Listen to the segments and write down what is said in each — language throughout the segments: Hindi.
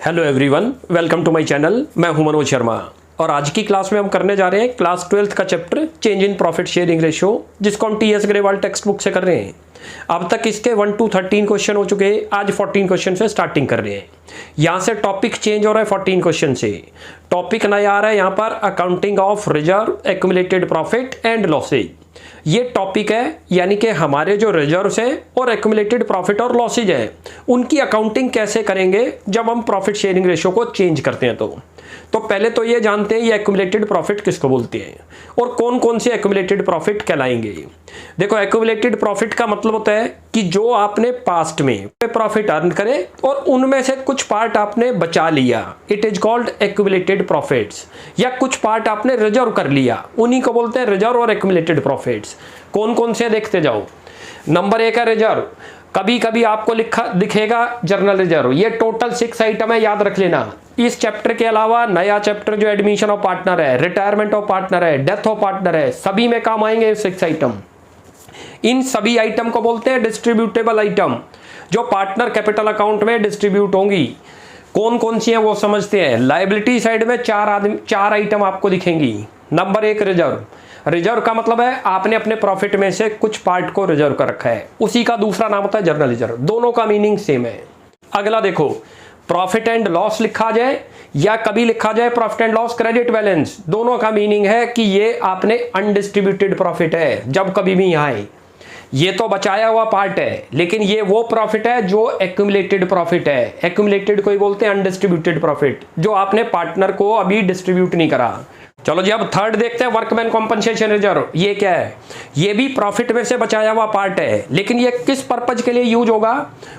Hello everyone, welcome to my channel. मैं हूं मनोज शर्मा और आज की क्लास में हम करने जा रहे हैं क्लास 12th का chapter change in profit sharing ratio, जिसको हम टीएस ग्रेवाल टेक्स्ट बुक से कर रहे हैं। अब तक इसके 1 to 13 क्वेश्चन हो चुके हैं। आज 14 क्वेश्चन से स्टार्टिंग कर रहे हैं। यहाँ से टॉपिक चेंज हो रहा है 14 क्वेश्चन से। टॉपिक नया आ रहा है यहाँ पर, accounting of reserve, accumulated profit and losses. ये टॉपिक है, यानी कि हमारे जो रिजर्व्स है और एक्यूमुलेटेड प्रॉफिट और लॉसेज है, उनकी अकाउंटिंग कैसे करेंगे जब हम प्रॉफिट शेयरिंग रेशियो को चेंज करते हैं। तो पहले तो ये जानते हैं ये एक्यूमुलेटेड प्रॉफिट किसको बोलते हैं और कौन कौन से एक्यूमुलेटेड प्रॉफिट कहलाएंगे। देखो, एक्यूमुलेटेड प्रॉफिट का मतलब होता है कि जो आपने पास्ट में प्रॉफिट अर्न करे और उनमें से कुछ पार्ट आपने बचा लिया, it is called accumulated profits. या कुछ पार्ट आपने रिजर्व कर लिया, उन्हीं को बोलते हैं रिजर्व और एक्यूमुलेटेड प्रॉफिट्स। कौन कौन से देखते जाओ। नंबर 1 है रिजर्व। कभी कभी आपको लिखा दिखेगा जर्नल रिजर्व। ये टोटल 6 आइटम है, याद रख लेना। इस चैप्टर के अलावा नया चैप्टर जो एडमिशन ऑफ पार्टनर है, रिटायरमेंट ऑफ पार्टनर है, डेथ ऑफ पार्टनर है, सभी में काम आएंगे 6 आइटम। इन सभी आइटम को बोलते हैं डिस्ट्रीब्यूटेबल आइटम, जो पार्टनर कैपिटल अकाउंट में डिस्ट्रीब्यूट होंगी। कौन कौन सी है वो समझते हैं। लायबिलिटी साइड में 4 आइटम आपको दिखेंगी। Number 1 reserve. रिजर्व का मतलब है आपने अपने प्रॉफिट में से कुछ पार्ट को रिजर्व कर रखा है, उसी का दूसरा नाम होता है जर्नल रिजर्व। दोनों का मीनिंग सेम है। अगला देखो, प्रॉफिट एंड लॉस लिखा जाए या कभी लिखा जाए profit and loss credit balance, दोनों का मीनिंग है कि ये आपने अनडिस्ट्रीब्यूटेड प्रॉफिट है। जब कभी भी यहाँ आए, ये तो बचाया हुआ पार्ट है, लेकिन ये वो प्रॉफिट है जो एक्यूमुलेटेड प्रॉफिट है। एक्यूमुलेटेड को ही बोलते हैं अनडिस्ट्रीब्यूटेड प्रॉफिट, जो आपने पार्टनर को अभी डिस्ट्रीब्यूट नहीं करा। चलो जी, अब थर्ड देखते हैं, वर्कमैन कॉम्पनसेशन रिजर्व। ये क्या है? ये भी प्रॉफिट में से बचाया हुआ पार्ट है, लेकिन ये किस पर्पज के लिए यूज होगा?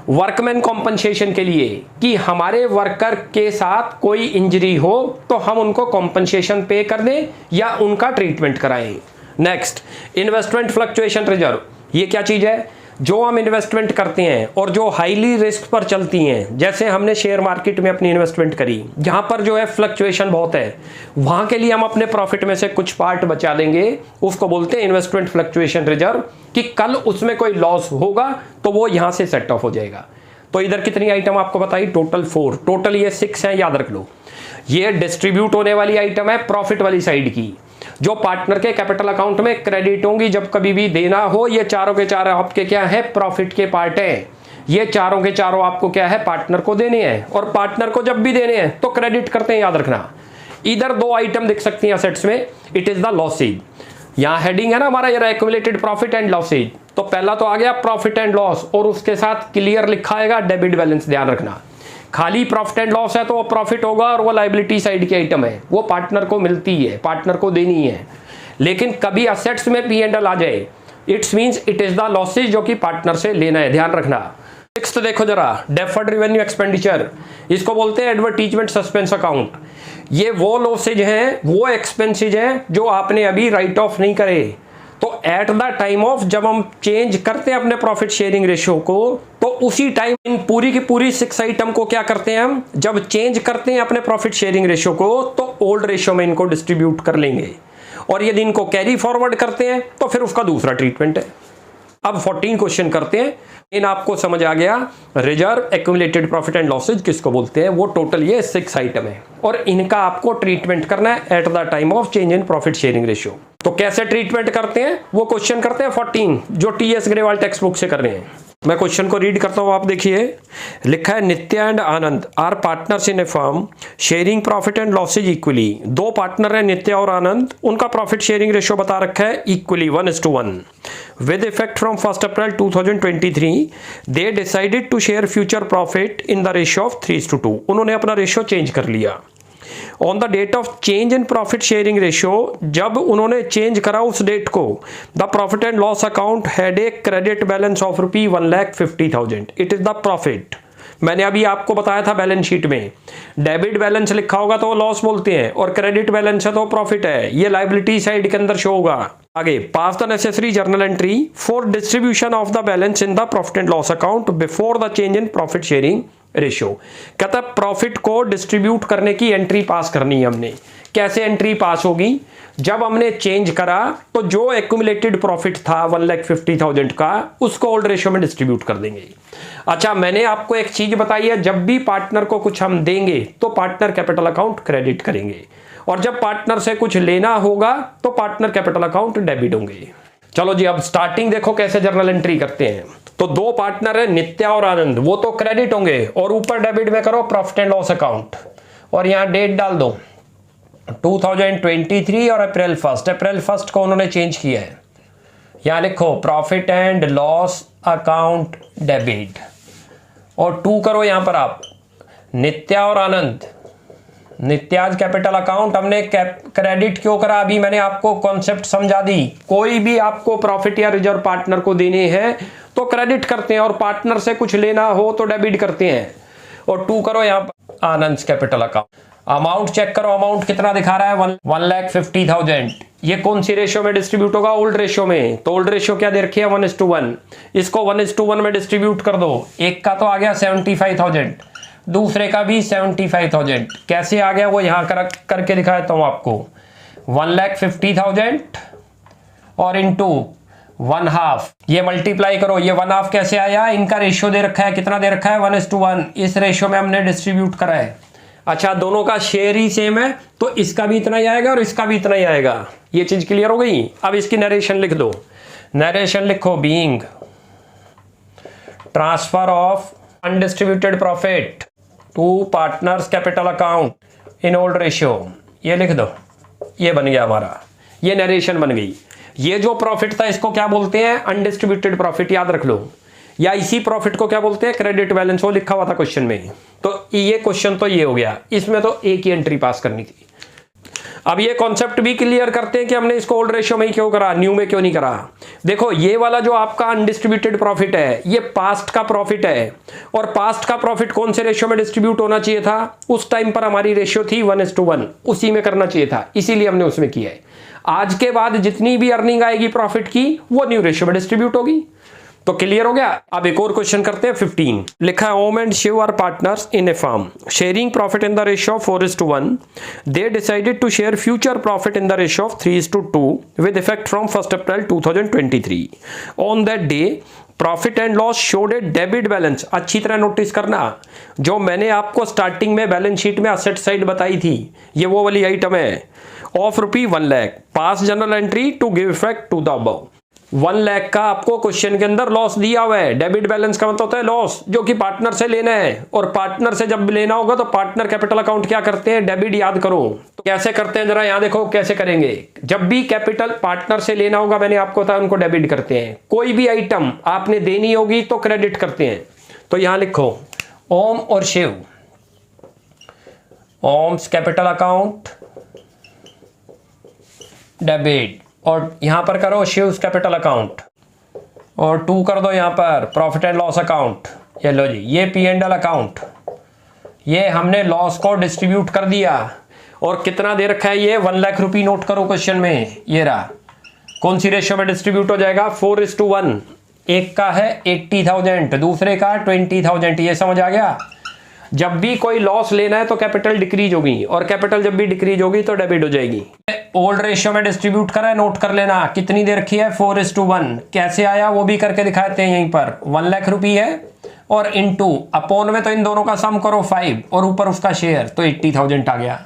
वर्कमैन कॉम्पनसेशन के लिए, कि हमारे वर्कर के साथ कोई इंजरी हो तो हम उनको कॉम्पनसेशन पे कर दें या उनका ट्रीटमेंट कराएं। Next, investment fluctuation reserve. ये क्या चीज है? जो हम इन्वेस्टमेंट करते हैं और जो हाईली रिस्क पर चलती हैं, जैसे हमने शेयर मार्केट में अपनी इन्वेस्टमेंट करी, जहां पर जो है फ्लक्चुएशन बहुत है, वहां के लिए हम अपने प्रॉफिट में से कुछ पार्ट बचा देंगे। उसको बोलते हैं इन्वेस्टमेंट फ्लक्चुएशन रिजर्व, कि कल उसमें कोई लॉस होगा तो वो यहां से सेट ऑफ हो जाएगा। तो इधर कितनी आइटम आपको बताई? टोटल 4। टोटल ये 6 है, याद रख लो। ये डिस्ट्रीब्यूट होने वाली आइटम है प्रॉफिट वाली साइड की, जो पार्टनर के कैपिटल अकाउंट में क्रेडिट होंगी जब कभी भी देना हो। ये चारों के चारों आपके क्या है? प्रॉफिट के पार्ट है। ये चारों के चारों आपको क्या है? पार्टनर को देने हैं, और पार्टनर को जब भी देने हैं तो क्रेडिट करते हैं, याद रखना। इधर 2 आइटम दिख सकती हैं असेट्स में, इट इज द लॉसेज। यहाँ हेडिंग है ना हमारा, ये एक्यूमुलेटेड प्रॉफिट एंड लॉसेज। तो पहला तो आ गया प्रॉफिट एंड लॉस, और उसके साथ क्लियर लिखा आएगा डेबिट बैलेंस, ध्यान रखना। खाली प्रॉफिट एंड लॉस है तो वो प्रॉफिट होगा, और वो लायबिलिटी साइड की आइटम है, वो पार्टनर को मिलती है, पार्टनर को देनी है। लेकिन कभी असेट्स में P&L आ जाए, it's means it is the losses जो कि पार्टनर से लेना है, ध्यान रखना। नेक्स्ट देखो जरा, डेफर्ड रेवेन्यू एक्सपेंडिचर। इसको बोलते हैं एडवर्टीजमेंट सस्पेंस अकाउंट। ये वो लॉसेज हैं, वो एक्सपेंसेज हैं जो आपने अभी राइट ऑफ नहीं करे। तो एट द टाइम ऑफ जब हम चेंज करते हैं अपने प्रॉफिट शेयरिंग रेशियो को, तो उसी टाइम इन पूरी की पूरी 6 आइटम को क्या करते हैं हम? जब चेंज करते हैं अपने प्रॉफिट शेयरिंग रेशियो को, तो ओल्ड रेशियो में इनको डिस्ट्रीब्यूट कर लेंगे, और यदि इनको कैरी फॉरवर्ड करते हैं तो फिर उसका दूसरा ट्रीटमेंट है। अब 14 क्वेश्चन करते हैं। इन आपको समझ आ गया, reserve, accumulated profit and losses किसको बोलते हैं। वो टोटल ये 6 आइटम है, और इनका आपको ट्रीटमेंट करना है eight the time of change in profit sharing ratio. तो कैसे ट्रीटमेंट करते हैं वो क्वेश्चन करते हैं 14, जो टीएस ग्रेवाल टेक्स्ट बुक से कर रहे हैं। मैं क्वेश्चन को रीड करता हूं, आप देखिए। लिखा है, Nitya and Anand are partners in a firm sharing profit and losses equally. 2 partner है, नित्या और आनंद। उनका प्रॉफिट शेयरिंग रेशियो बता रखा है equally 1:1। With effect from 1 April 2023 they decided to share future profit in the ratio of 3:2। उन्होंने अपना रेशियो चेंज कर लिया। On the date of change in profit sharing ratio, जब उन्होंने चेंज करा उस डेट को, the profit and loss account had a credit balance of ₹1,50,000। It is the profit. मैंने अभी आपको बताया था बैलेंस शीट में, डेबिट बैलेंस लिखा होगा तो लॉस बोलते हैं, और क्रेडिट बैलेंस है तो प्रॉफिट है। ये लायबिलिटी साइड के अंदर शो होगा। आगे, pass the necessary journal entry for distribution of the balance in the profit and loss account before the change in profit sharing ratio. कहता है प्रॉफिट को डिस्ट्रीब्यूट करने की एंट्री पास करनी है हमने। कैसे एंट्री पास होगी? जब हमने चेंज करा तो जो एक्यूमुलेटेड प्रॉफिट था 1,50,000 का, उसको ओल्ड रेशियो में डिस्ट्रीब्यूट कर देंगे। अच्छा, मैंने आपको एक चीज बताई है, जब भी पार्टनर को कुछ हम देंगे तो पार्टनर कैपिटल अकाउंट क्रेडिट करेंगे, और जब पार्टनर से कुछ लेना होगा तो पार्टनर कैपिटल अकाउंट डेबिट होंगे। चलो जी, अब स्टार्टिंग देखो कैसे जर्नल एंट्री करते हैं। तो दो पार्टनर है नित्या और आनंद, वो तो क्रेडिट होंगे, और ऊपर डेबिट में करो प्रॉफिट एंड लॉस अकाउंट, और यहां डेट डाल दो 2023 और अप्रैल 1 को उन्होंने चेंज किया है। यहां लिखो profit and loss account debit, और 2 करो यहां पर आप नित्या और आनंद। नित्याज कैपिटल अकाउंट हमने क्रेडिट क्यों करा, अभी मैंने आपको कॉन्सेप्ट समझा दी। कोई भी आपको प्रॉफिट या रिजर्व पार्टनर को देने हैं तो क्रेडिट करते हैं, और पार्टनर से कुछ लेना हो तो डेबिट करते हैं। और 2 करो यहां पर आनंद कैपिटल अकाउंट। अमाउंट चेक करो, अमाउंट कितना दिखा रहा है 1,50,000। ये कौन सी रेशियो में डिस्ट्रीब्यूट होगा? ओल्ड रेशियो में। तो ओल्ड रेशियो क्या दे रखी है? 1:1। इसको 1:1 में डिस्ट्रीब्यूट कर दो। एक का तो आ गया 75,000, दूसरे का भी 75,000। कैसे आ गया वो यहां करके दिखाता हूं आपको। 1,50,000 और इंटू 1/2, ये मल्टीप्लाई करो। ये 1/2 कैसे आया? इनका रेशियो दे रखा है, कितना दे रखा है? 1:1। इस रेशियो में हमने डिस्ट्रीब्यूट करा है। अच्छा, दोनों का शेयर ही सेम है तो इसका भी इतना ही आएगा और इसका भी इतना ही आएगा। ये चीज क्लियर हो गई? अब इसकी नरेशन लिख दो। नरेशन लिखो being transfer of undistributed profit to partners capital account in old ratio. ये लिख दो, ये बन गया हमारा, ये नरेशन बन गई। ये जो प्रॉफिट था इसको क्या बोलते हैं? अनडिस्ट्रीब्यूटेड प्रॉफिट, याद रख लो। या इसी प्रॉफिट को क्या बोलते हैं? क्रेडिट बैलेंस, वो लिखा हुआ था क्वेश्चन में। तो ये क्वेश्चन तो ये हो गया, इसमें तो एक ही एंट्री पास करनी थी। अब ये कॉन्सेप्ट भी क्लियर करते हैं कि हमने इसको ओल्ड रेशियो में ही क्यों करा, न्यू में क्यों नहीं करा। देखो, ये वाला जो आपका अनडिस्ट्रीब्यूटेड प्रॉफिट है, ये पास्ट का प्रॉफिट है, और पास्ट का प्रॉफिट कौन से रेशियो में डिस्ट्रीब्यूट होना चाहिए था? उस टाइम पर हमारी रेशियो थी 1:1, उसी में करना चाहिए था, इसीलिए हमने उसमें किया है। आज के बाद जितनी भी अर्निंग आएगी प्रॉफिट की, वो न्यू रेशियो में डिस्ट्रीब्यूट होगी। तो क्लियर हो गया। अब एक और क्वेश्चन करते हैं। 15 लिखा है Om and Shiv are partners in a firm sharing profit in the ratio of 4:1। They decided to share future profit in the ratio of 3:2 with effect from 1 April 2023। On that day profit and loss showed a debit balance. अच्छी तरह नोटिस करना, जो मैंने आपको स्टार्टिंग में बैलेंस शीट में असेट साइड बताई थी, ये वो वाली आइटम है, of ₹1 lakh. Pass journal entry to give effect to the above. 1 lakh का आपको क्वेश्चन के अंदर लॉस दिया हुआ है। डेबिट बैलेंस का मतलब होता है लॉस, जो कि पार्टनर से लेना है, और पार्टनर से जब लेना होगा तो पार्टनर कैपिटल अकाउंट क्या करते हैं? डेबिट। याद करो तो कैसे करते हैं, जरा यहां देखो कैसे करेंगे। जब भी कैपिटल पार्टनर से लेना होगा, मैंने आपको बताया, उनको डेबिट करते हैं। कोई भी आइटम आपने देनी होगी तो क्रेडिट करते हैं। तो यहां लिखो ओम और Shiv, Om's capital account debit, और यहां पर करो शिव्स कैपिटल अकाउंट, और 2 कर दो यहां पर प्रॉफिट एंड लॉस अकाउंट। ये लो जी, ये P&L अकाउंट, ये हमने लॉस को डिस्ट्रीब्यूट कर दिया। और कितना दे रखा है? ये 1 लाख रुपये नोट करो क्वेश्चन में, ये रहा। कौन सी रेशियो में डिस्ट्रीब्यूट हो जाएगा? 4:1। एक का है 80,000, दूसरे का 20,000। ये समझ आ गया? जब भी कोई लॉस लेना है तो कैपिटल डिक्रीज होगी, और कैपिटल जब भी डिक्रीज होगी तो डेबिट हो जाएगी। ओल्ड रेशियो में डिस्ट्रीब्यूट करा है, नोट कर लेना। कितनी दे रखी है? 4:1। कैसे आया वो भी करके दिखाते हैं यहीं पर। 1 लाख रुपये है, और इंटू अपॉन में तो इन दोनों का सम करो 5, और ऊपर उसका शेयर, तो 80,000 आ गया।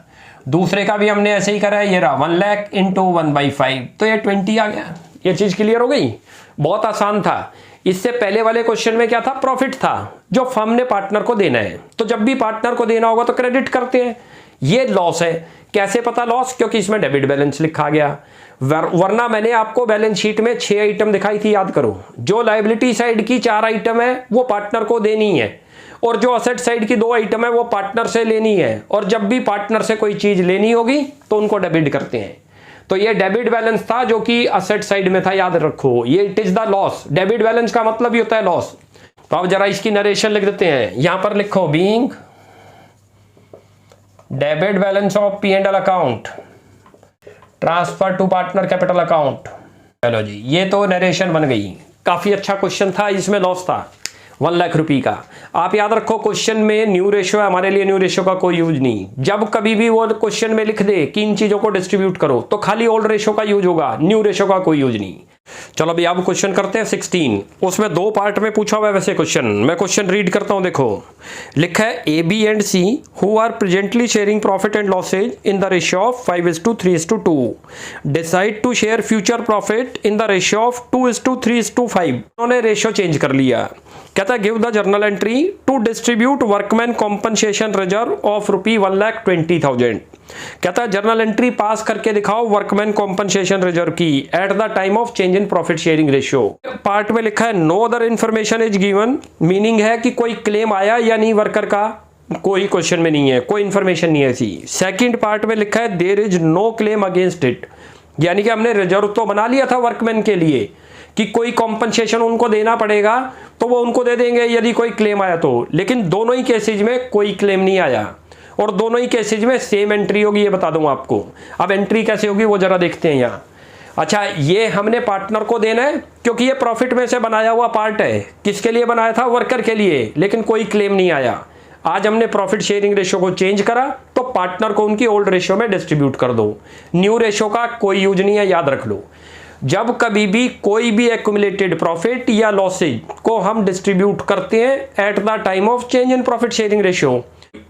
दूसरे का भी हमने ऐसे ही करा है, ये रहा 1 लाख इंटू 1/5, तो ये 20 आ गया। ये चीज क्लियर हो गई? बहुत आसान था। इससे पहले वाले क्वेश्चन में क्या था? प्रॉफिट था, जो फर्म ने पार्टनर को देना है। तो जब भी पार्टनर को देना होगा तो क्रेडिट करते हैं। ये लॉस है। कैसे पता लॉस? क्योंकि इसमें डेबिट बैलेंस लिखा गया, वरना मैंने आपको बैलेंस शीट में 6 आइटम दिखाई थी, याद करो। जो लायबिलिटी साइड की 4 आइटम है वो पार्टनर को देनी है, और जो असेट साइड की 2 आइटम है वो पार्टनर से लेनी है। और जब भी पार्टनर से कोई चीज लेनी होगी तो उनको डेबिट करते हैं। तो ये डेबिट बैलेंस था जो कि असेट साइड में था, याद रखो। ये it is the loss. Debit balance का मतलब ही होता है लॉस। तो अब जरा इसकी नरेशन लिख देते हैं। यहां पर लिखो being debit balance of P&L account transfer to partner capital account. चलो जी, ये तो नरेशन बन गई। काफी अच्छा क्वेश्चन था, इसमें लॉस था। 1 लाख रुपये का। आप याद रखो क्वेश्चन में न्यू रेशो है, हमारे लिए न्यू रेशो का कोई यूज नहीं। जब कभी भी वो क्वेश्चन में लिख दे कि इन चीजों को डिस्ट्रीब्यूट करो तो खाली ओल्ड रेशो का यूज होगा, न्यू रेशो का कोई यूज नहीं। चलो अभी आप क्वेश्चन करते हैं 16। उसमें 2 पार्ट में पूछा हुआ है वैसे क्वेश्चन। मैं क्वेश्चन रीड करता हूं, देखो लिखा है A B and C who are presently sharing profit and losses in the ratio of 5:3:2 decide to share future profit in the ratio of 2:3:5। उन्होंने रेशियो चेंज कर लिया। कहता है give the journal entry to distribute workman compensation reserve of ₹1,20,000। कहता है जर्नल एंट्री पास करके दिखाओ वर्कमैन कॉम्पनसेशन रिजर्व की at the time of change in profit sharing ratio. Part में लिखा है no other information is given, meaning है कि कोई क्लेम आया या नहीं वर्कर का, कोई क्वेश्चन में नहीं है, कोई इंफॉर्मेशन नहीं है ऐसी। सेकंड पार्ट में लिखा है there is no claim against it, यानी कि हमने रिजर्व तो बना लिया था वर्कमैन के लिए कि कोई कॉम्पनसेशन उनको देना पड़ेगा तो वो उनको दे देंगे यदि कोई क्लेम आया तो, लेकिन दोनों ही केसेज में कोई क्लेम नहीं आया और दोनों ही केसेज में सेम एंट्री होगी, ये बता दूं आपको। अब एंट्री कैसे होगी वो जरा देखते हैं यहाँ। अच्छा, ये हमने पार्टनर को देना है क्योंकि ये प्रॉफिट में से बनाया हुआ पार्ट है। किसके लिए बनाया था? वर्कर के लिए, लेकिन कोई क्लेम नहीं आया। आज हमने प्रॉफिट शेयरिंग रेशियो को चेंज करा तो पार्टनर को उनकी ओल्ड रेशियो में डिस्ट्रीब्यूट कर दो। न्यू रेशियो का कोई यूज नहीं है, याद रख लो। जब कभी भी कोई भी एक्यूमुलेटेड प्रॉफिट या लॉसेज को हम डिस्ट्रीब्यूट करते हैं eight the time of change in profit sharing ratio,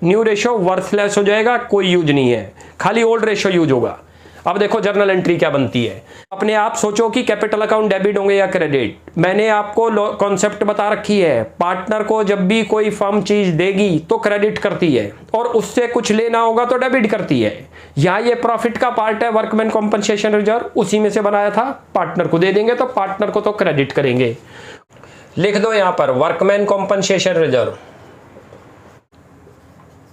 new ratio worthless हो जाएगा, कोई यूज नहीं है, खाली ओल्ड रेशियो यूज होगा। अब देखो जर्नल एंट्री क्या बनती है। अपने आप सोचो कि कैपिटल अकाउंट डेबिट होंगे या क्रेडिट। मैंने आपको कॉन्सेप्ट बता रखी है, पार्टनर को जब भी कोई फर्म चीज देगी तो क्रेडिट करती है और उससे कुछ लेना होगा तो डेबिट करती है। यहाँ ये प्रॉफिट का पार्ट है वर्कमैन कॉम्पनसेशन रिजर्व, उसी में से बनाया था, पार्टनर को दे देंगे तो पार्टनर को तो क्रेडिट करेंगे। लिख दो यहाँ पर वर्कमैन कॉम्पनसेशन रिजर्व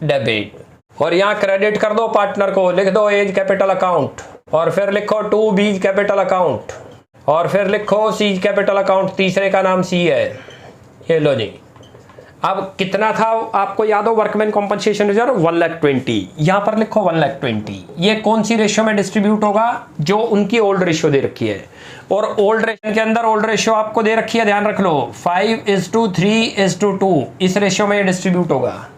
डेबिट और यहां क्रेडिट कर दो पार्टनर को, लिख दो एज कैपिटल अकाउंट और फिर लिखो टू बीज कैपिटल अकाउंट और फिर लिखो सी कैपिटल अकाउंट, तीसरे का नाम सी है। ये लो जी। अब कितना था आपको याद हो वर्कमैन कॉम्पनसेशन रिजर्व? 1,20,000। यहां पर लिखो 1,20,000। ये कौन सी रेशियो में डिस्ट्रीब्यूट होगा? जो उनकी ओल्ड रेशियो दे रखी है, और ओल्ड रेशियो के अंदर ओल्ड रेशियो आपको दे रखी है, ध्यान रख लो 5:3:2 इस रेशियो में डिस्ट्रीब्यूट होगा।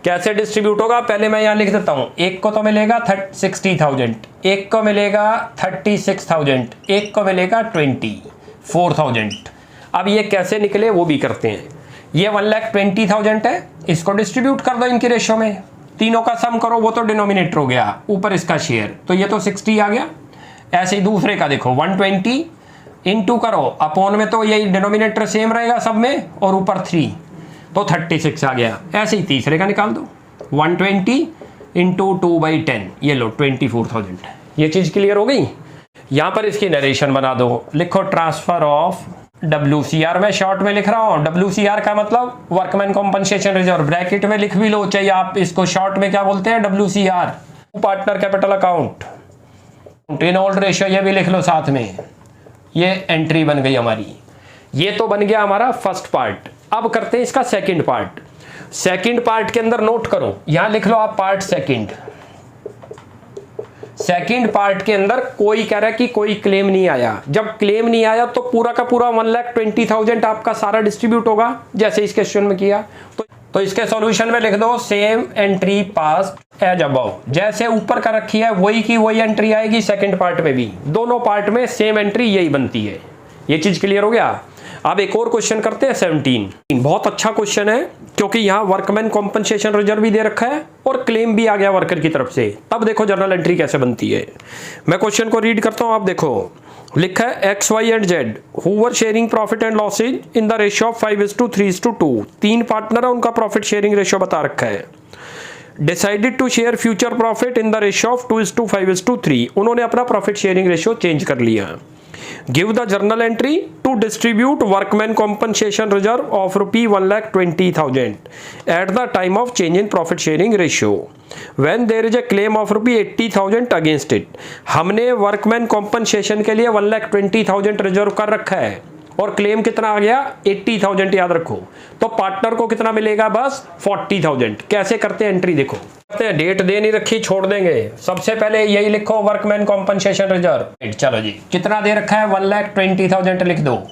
कैसे डिस्ट्रीब्यूट होगा पहले मैं यहां लिख देता हूं। एक को तो मिलेगा 60,000, एक को मिलेगा 36,000, एक को मिलेगा 24,000। अब ये कैसे निकले वो भी करते हैं। ये 1,20,000 है, इसको डिस्ट्रीब्यूट कर दो इनकी रेशियो में, तीनों का सम करो, वो तो डिनोमिनेटर हो गया, ऊपर इसका शेयर, तो ये तो 60 आ गया। ऐसे ही दूसरे का देखो 120 इंटू करो, अपॉन में तो यही डिनोमिनेटर सेम रहेगा सब में, और ऊपर 3 तो 36 आ गया। ऐसे ही तीसरे का निकाल दो 120 इंटू 2/10, ये लो 24,000। ये चीज क्लियर हो गई। यहां पर इसकी नरेशन बना दो, लिखो ट्रांसफर ऑफ WCR। मैं शॉर्ट में लिख रहा हूं, WCR का मतलब वर्कमैन कॉम्पनसेशन रिजर्व, ब्रैकेट में लिख भी लो चाहिए आप इसको, शॉर्ट में क्या बोलते हैं WCR, partner capital account in old ratio, ये भी लिख लो साथ में। ये एंट्री बन गई हमारी। ये तो बन गया हमारा फर्स्ट पार्ट। अब करते हैं इसका सेकंड पार्ट। सेकंड पार्ट के अंदर नोट करो, यहां लिख लो आप पार्ट सेकंड। सेकंड पार्ट के अंदर कोई कह रहा है कि कोई क्लेम नहीं आया। जब क्लेम नहीं आया तो पूरा का पूरा 1,20,000 आपका सारा डिस्ट्रीब्यूट होगा, जैसे इस क्वेश्चन में किया। तो इसके सॉल्यूशन में लिख दो same entry pass as above, जैसे ऊपर का रखी है वही की वही एंट्री आएगी सेकंड पार्ट में भी। दोनों पार्ट में सेम एंट्री यही बनती है। ये चीज क्लियर हो गया। अब एक और क्वेश्चन करते हैं 17। बहुत अच्छा क्वेश्चन है क्योंकि यहाँ वर्कमैन कॉम्पनसेशन रिजर्व भी दे रखा है और क्लेम भी आ गया वर्कर की तरफ से। तब देखो जर्नल एंट्री कैसे बनती है। मैं क्वेश्चन को रीड करता हूँ, आप देखो लिखा है X, Y and Z who were sharing profit and losses in the ratio of 5:3:2। 3 partner है, उनका प्रॉफिट शेयरिंग रेशियो बता रखा है। Decided to share future profit in the ratio of 2:5:3। उन्होंने अपना प्रॉफिट शेयरिंग रेशियो चेंज कर लिया। Give the journal entry to distribute workman compensation reserve of ₹1,20,000 at the time of change in profit sharing ratio when there is a claim of ₹80,000 against it। हमने workman compensation के लिए 1,20,000 रिजर्व कर रखा है और क्लेम कितना आ गया 80,000, याद रखो। तो पार्टनर को कितना मिलेगा? बस 40,000। कैसे करते हैं एंट्री देखो। डेट दे नहीं रखी, छोड़ देंगे। सबसे पहले यही लिखो वर्कमैन कॉम्पनसेशन रिजर्व। चलो जी, कितना दे रखा है 1,20,000 लिख दो।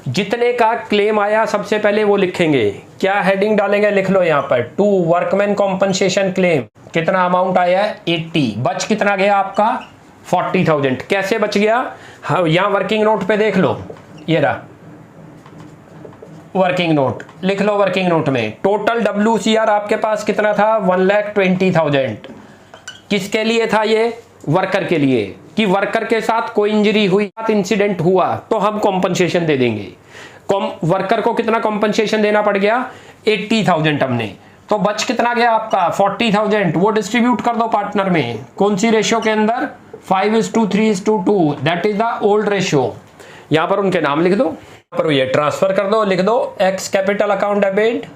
जितने का क्लेम आया सबसे पहले वो लिखेंगे। क्या हेडिंग डालेंगे, लिख लो यहाँ पर 2 वर्कमैन कॉम्पनसेशन क्लेम। कितना अमाउंट आया है 80, बच कितना गया आपका 40,000। कैसे बच गया, हाँ यहाँ वर्किंग नोट पे देख लो, ये रहा वर्किंग नोट, लिख लो वर्किंग नोट में टोटल WCR आपके पास कितना था 1,20,000। किसके लिए था ये, वर्कर के लिए, कि वर्कर के साथ कोई इंजरी हुई, इंसिडेंट हुआ तो हम कॉम्पनसेशन दे देंगे। वर्कर को कितना कॉम्पनसेशन देना पड़ गया 80,000 हमने, तो बच कितना गया आपका 40,000। वो डिस्ट्रीब्यूट कर दो पार्टनर में, कौन सी रेशियो के अंदर 5:3:2, that is the old ratio. यहां पर उनके नाम लिख दो, पर ये ट्रांसफर कर दो, लिख दो X capital account debit,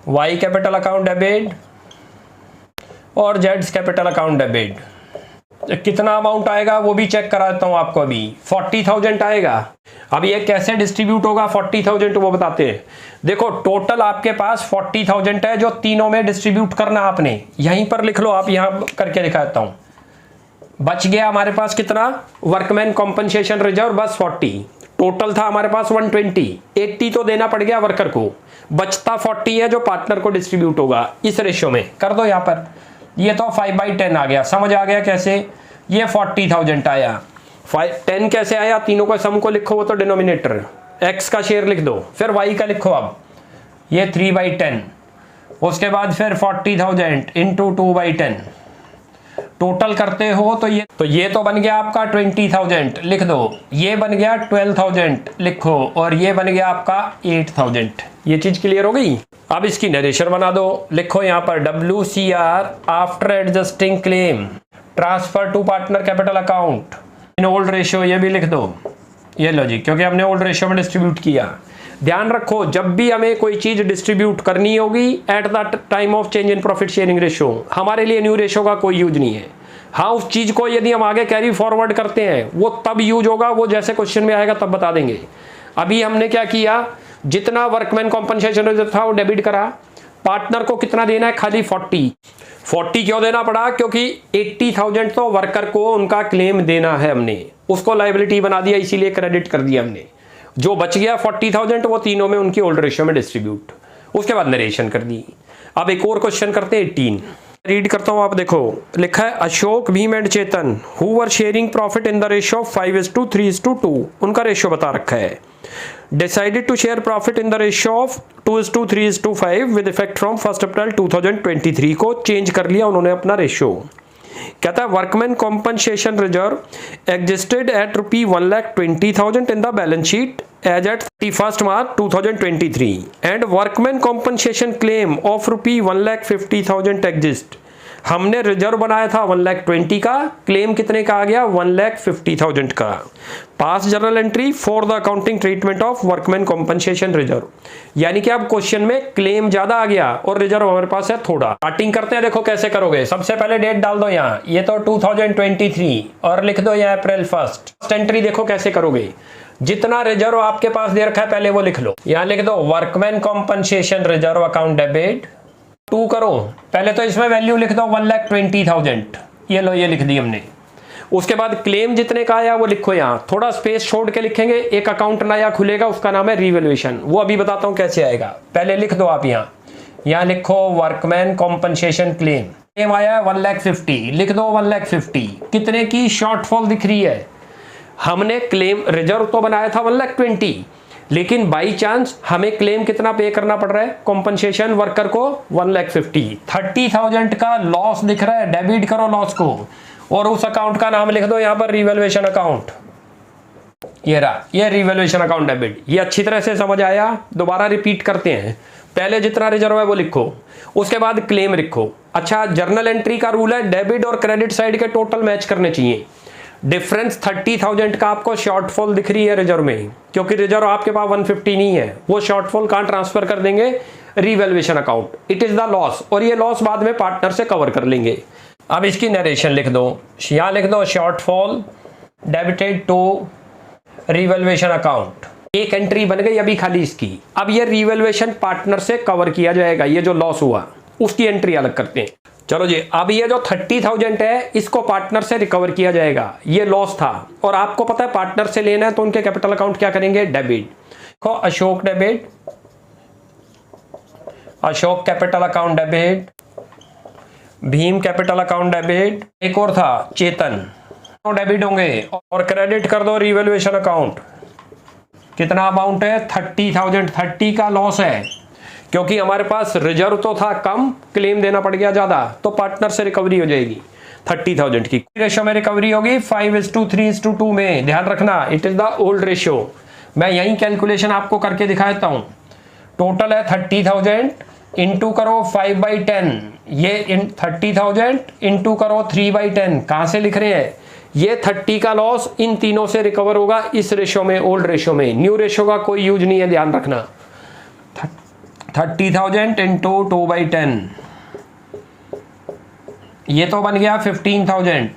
Y capital account debit और Z कैपिटल अकाउंट डेबिट। कितना अमाउंट आएगा वो भी चेक कराता हूं आपको, अभी 40,000 आएगा। अब ये कैसे डिस्ट्रीब्यूट होगा 40,000 वो बताते हैं। देखो टोटल आपके पास 40,000 है जो तीनों में डिस्ट्रीब्यूट करना आपने, यहीं पर लिख लो, आप यहां करके दिखाता हूं। बच गया हमारे पास कितना वर्कमैन कॉम्पनसेशन रिजर्व, बस 40, टोटल था हमारे पास 120, 80 तो देना पड़ गया वर्कर को, बचता 40 है जो पार्टनर को डिस्ट्रीब्यूट होगा इस रेशियो में। कर दो यहाँ पर, ये तो 5/10 आ गया, समझ आ गया कैसे, ये 40,000 आया। 10 कैसे आया, तीनों का सम को लिखो, वो तो डिनोमिनेटर, X का शेयर लिख दो, फिर Y का लिखो, अब ये 3/10, उसके बाद फिर 40,000 इंटू 2/10 टोटल करते हो तो ये तो बन गया आपका 20,000 लिख दो, ये बन गया 12,000 लिखो, और ये बन गया आपका 8,000। ये चीज क्लियर हो गई। अब इसकी नरेशन बना दो, लिखो यहाँ पर WCR after adjusting claim transfer to partner capital account in old ratio, ये भी लिख दो। ये लो जी, क्योंकि हमने ओल्ड रेशियो में डिस्ट्रीब्यूट किया। ध्यान रखो जब भी हमें कोई चीज डिस्ट्रीब्यूट करनी होगी eight the time of change in profit sharing ratio, हमारे लिए न्यू रेशियो का कोई यूज नहीं है। हाँ उस चीज को यदि हम आगे कैरी फॉरवर्ड करते हैं वो तब यूज होगा, वो जैसे क्वेश्चन में आएगा तब बता देंगे। अभी हमने क्या किया, जितना वर्कमैन कॉम्पनसेशन रिजर्व था वो डेबिट करा, पार्टनर को कितना देना है खाली 40 क्यों देना पड़ा, क्योंकि 80,000 तो वर्कर को उनका क्लेम देना है, हमने उसको लायबिलिटी बना दिया, इसीलिए क्रेडिट कर दिया हमने। जो बच गया 40,000 वो तीनों में उनकी ओल्ड रेशियो में डिस्ट्रीब्यूट, उसके बाद नरेशन कर दी। अब एक और क्वेश्चन करते हैं 18, रीड करता हूं, आप देखो लिखा है Ashok, Bheem and Chetan who were sharing profit in the ratio 5:3:2, उनका रेशियो बता रखा है। Decided to share profit in the ratio of 2:3:5 with effect from 1 April 2023 को चेंज कर लिया उन्होंने अपना रेशियो। कहता है workman compensation reserve existed at ₹1,20,000 in the balance sheet as at 31 March 2023 and workman compensation claim of ₹1,50,000 exist. हमने रिजर्व बनाया था 1,20,000 का, क्लेम कितने का आ गया 1,50,000 का। पास journal entry for the accounting treatment of workman compensation reserve, यानी कि अब क्वेश्चन में क्लेम ज्यादा आ गया और रिजर्व हमारे पास है थोड़ा। स्टार्टिंग करते हैं, देखो कैसे करोगे। सबसे पहले डेट डाल दो यहाँ, ये तो 2023 और लिख दो यहाँ April 1। फर्स्ट एंट्री देखो कैसे करोगे, जितना रिजर्व आपके पास दे रखा है पहले वो लिख लो। यहाँ लिख दो workman compensation reserve account debit 2 करो, पहले तो इसमें वैल्यू लिख दो 1,20,000, ये लो ये लिख दी हमने। उसके बाद क्लेम जितने का आया वो लिखो, यहाँ थोड़ा स्पेस छोड़ के लिखेंगे, एक अकाउंट नया खुलेगा उसका नाम है रिवैल्यूएशन, वो अभी बताता हूँ कैसे आएगा। पहले लिख दो आप यहाँ लिखो वर्कमैन कॉम्पनसेशन क्लेम आया है 1,50,000, लिख दो 1,50,000 कितने की शॉर्टफॉल दिख रही है। हमने क्लेम रिजर्व तो बनाया था 1,20,000, लेकिन बाई चांस हमें क्लेम कितना पे करना पड़ रहा है कॉम्पनसेशन वर्कर को 1,50,000। 30,000 का लॉस दिख रहा है, डेबिट करो लॉस को और उस अकाउंट का नाम लिख दो यहाँ पर रिवैल्यूएशन अकाउंट। ये रहा, ये रिवैल्यूएशन अकाउंट डेबिट। ये अच्छी तरह से समझ आया, दोबारा रिपीट करते हैं। पहले जितना रिजर्व है वो लिखो, उसके बाद क्लेम लिखो। अच्छा जर्नल एंट्री का रूल है डेबिट और क्रेडिट साइड के टोटल मैच करने चाहिए। डिफरेंस 30,000 का आपको शॉर्टफॉल दिख रही है रिजर्व में, क्योंकि रिजर्व आपके पास 150 नहीं है, वो शॉर्टफॉल कहां ट्रांसफर कर देंगे revaluation account, it is the loss, और ये लॉस बाद में पार्टनर से कवर कर लेंगे। अब इसकी नरेशन लिख दो, यहां लिख दो shortfall debited to revaluation account. एक एंट्री बन गई अभी खाली इसकी। अब ये रिवैल्यूएशन पार्टनर से कवर किया जाएगा, ये जो लॉस हुआ उसकी एंट्री अलग करते हैं। चलो जी, अब ये जो 30,000 है इसको पार्टनर से रिकवर किया जाएगा, ये लॉस था और आपको पता है पार्टनर से लेना है तो उनके कैपिटल अकाउंट क्या करेंगे, डेबिट। देखो Ashok debit, Ashok capital account debit, Bhim capital account debit, एक और था चेतन, तो डेबिट होंगे। और क्रेडिट कर दो रिवैल्यूएशन अकाउंट, कितना अमाउंट है 30,000, 30 का लॉस है क्योंकि हमारे पास रिजर्व तो था कम, क्लेम देना पड़ गया ज्यादा, तो पार्टनर से रिकवरी हो जाएगी 30,000 की। रेशियो में रिकवरी होगी 5:3:2 में, ध्यान रखना it is the old ratio. मैं यही कैलकुलेशन आपको करके दिखाता हूं। टोटल है 30,000, इंटू करो 5/10, ये 30,000 इंटू करो 3/10। कहां से लिख रहे हैं, ये 30 का लॉस इन तीनों से रिकवर होगा इस रेशियो में, ओल्ड रेशियो में। न्यू रेशियो का कोई यूज नहीं है, ध्यान रखना। 30,000 इंटू 2/10, ये तो बन गया 15,000,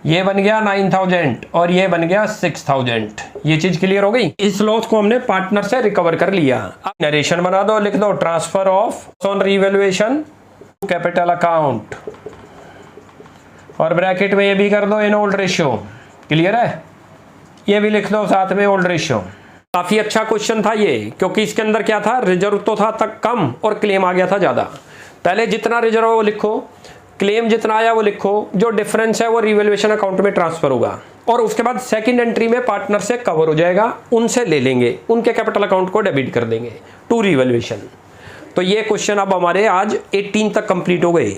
ये बन गया 9,000 और ये बन गया 6,000। ये चीज क्लियर हो गई। इस लॉस को हमने पार्टनर से रिकवर कर लिया। अब नरेशन बना दो, लिख दो transfer of on revaluation capital account और ब्रैकेट में ये भी कर दो इन ओल्ड रेशियो। क्लियर है, ये भी लिख दो साथ में ओल्ड रेशियो। काफी अच्छा क्वेश्चन था ये, क्योंकि इसके अंदर क्या था, रिजर्व तो था तक कम और क्लेम आ गया था ज्यादा। पहले जितना रिजर्व है वो लिखो, क्लेम जितना आया वो लिखो, जो डिफरेंस है वो रिवैल्यूएशन अकाउंट में ट्रांसफर होगा और उसके बाद सेकंड एंट्री में पार्टनर से कवर हो जाएगा, उनसे ले लेंगे, उनके कैपिटल अकाउंट को डेबिट कर देंगे टू रिवैल्यूएशन। तो ये क्वेश्चन अब हमारे आज 18 तक कंप्लीट हो गए।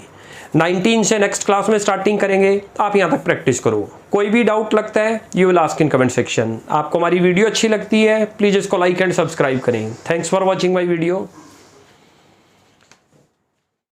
19 से नेक्स्ट क्लास में स्टार्टिंग करेंगे। आप यहाँ तक प्रैक्टिस करो। कोई भी डाउट लगता है you will ask in comment section. आपको हमारी वीडियो अच्छी लगती है प्लीज़ इसको लाइक एंड सब्सक्राइब करें। Thanks for watching my video.